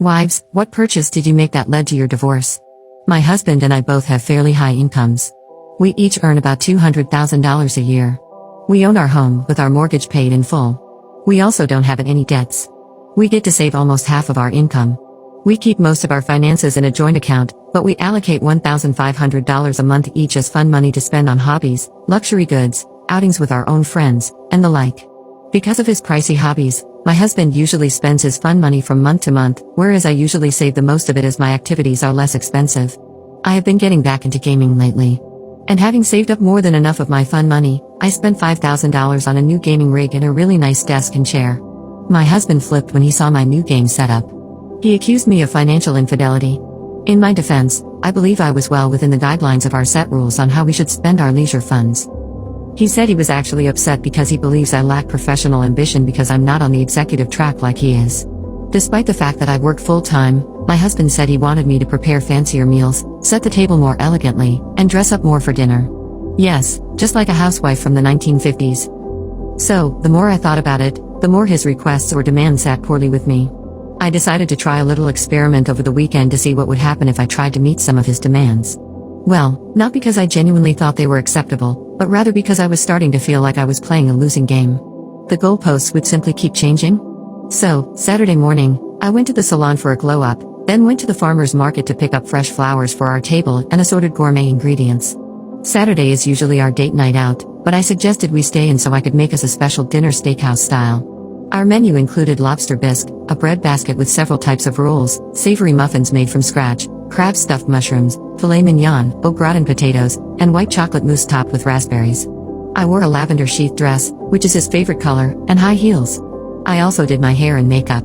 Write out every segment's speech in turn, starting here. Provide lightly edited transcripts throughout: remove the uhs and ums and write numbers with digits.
Wives, what purchase did you make that led to your divorce? My husband and I both have fairly high incomes. We each earn about $200,000 a year. We own our home with our mortgage paid in full. We also don't have any debts. We get to save almost half of our income. We keep most of our finances in a joint account, but we allocate $1,500 a month each as fun money to spend on hobbies, luxury goods, outings with our own friends, and the like. Because of his pricey hobbies, my husband usually spends his fun money from month to month, whereas I usually save the most of it as my activities are less expensive. I have been getting back into gaming lately. And having saved up more than enough of my fun money, I spent $5,000 on a new gaming rig and a really nice desk and chair. My husband flipped when he saw my new game setup. He accused me of financial infidelity. In my defense, I believe I was well within the guidelines of our set rules on how we should spend our leisure funds. He said he was actually upset because he believes I lack professional ambition because I'm not on the executive track like he is. Despite the fact that I work full-time, my husband said he wanted me to prepare fancier meals, set the table more elegantly, and dress up more for dinner. Yes, just like a housewife from the 1950s. So, the more I thought about it, the more his requests or demands sat poorly with me. I decided to try a little experiment over the weekend to see what would happen if I tried to meet some of his demands. Well, not because I genuinely thought they were acceptable, but rather because I was starting to feel like I was playing a losing game. The goalposts would simply keep changing. So, Saturday morning, I went to the salon for a glow-up, then went to the farmer's market to pick up fresh flowers for our table and assorted gourmet ingredients. Saturday is usually our date night out, but I suggested we stay in so I could make us a special dinner steakhouse style. Our menu included lobster bisque, a bread basket with several types of rolls, savory muffins made from scratch, crab stuffed mushrooms, filet mignon, au gratin potatoes, and white chocolate mousse topped with raspberries. I wore a lavender sheath dress, which is his favorite color, and high heels. I also did my hair and makeup.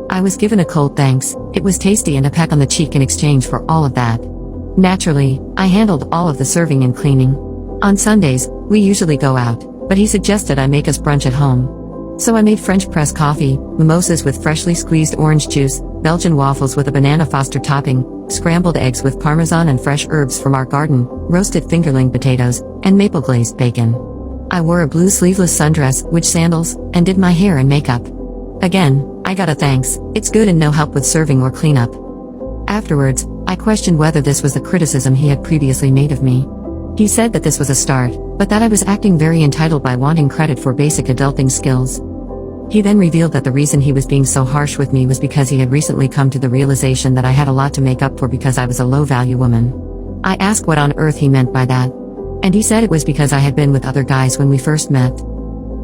I was given a cold thanks, it was tasty and a peck on the cheek in exchange for all of that. Naturally, I handled all of the serving and cleaning. On Sundays, we usually go out, but he suggested I make us brunch at home. So I made French press coffee, mimosas with freshly squeezed orange juice, Belgian waffles with a banana foster topping, scrambled eggs with parmesan and fresh herbs from our garden, roasted fingerling potatoes, and maple glazed bacon. I wore a blue sleeveless sundress, witch sandals, and did my hair and makeup. Again, I got a thanks, it's good and no help with serving or cleanup. Afterwards, I questioned whether this was the criticism he had previously made of me. He said that this was a start, but that I was acting very entitled by wanting credit for basic adulting skills. He then revealed that the reason he was being so harsh with me was because he had recently come to the realization that I had a lot to make up for because I was a low-value woman. I asked what on earth he meant by that. And he said it was because I had been with other guys when we first met.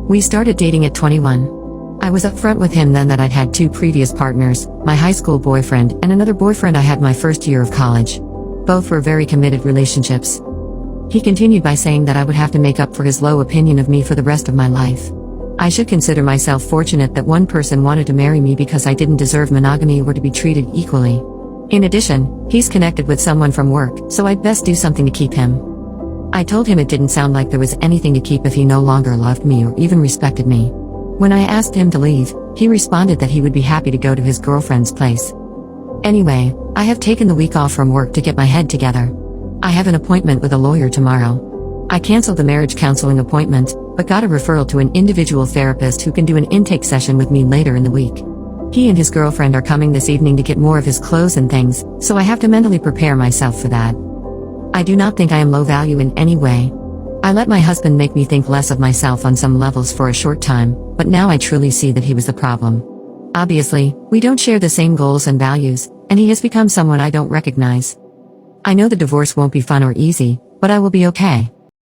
We started dating at 21. I was upfront with him then that I'd had 2 previous partners, my high school boyfriend and another boyfriend I had my first year of college. Both were very committed relationships. He continued by saying that I would have to make up for his low opinion of me for the rest of my life. I should consider myself fortunate that one person wanted to marry me because I didn't deserve monogamy or to be treated equally. In addition, he's connected with someone from work, so I'd best do something to keep him. I told him it didn't sound like there was anything to keep if he no longer loved me or even respected me. When I asked him to leave, he responded that he would be happy to go to his girlfriend's place. Anyway, I have taken the week off from work to get my head together. I have an appointment with a lawyer tomorrow. I canceled the marriage counseling appointment, but got a referral to an individual therapist who can do an intake session with me later in the week. He and his girlfriend are coming this evening to get more of his clothes and things, so I have to mentally prepare myself for that. I do not think I am low value in any way. I let my husband make me think less of myself on some levels for a short time, but now I truly see that he was the problem. Obviously, we don't share the same goals and values, and he has become someone I don't recognize. I know the divorce won't be fun or easy, but I will be okay.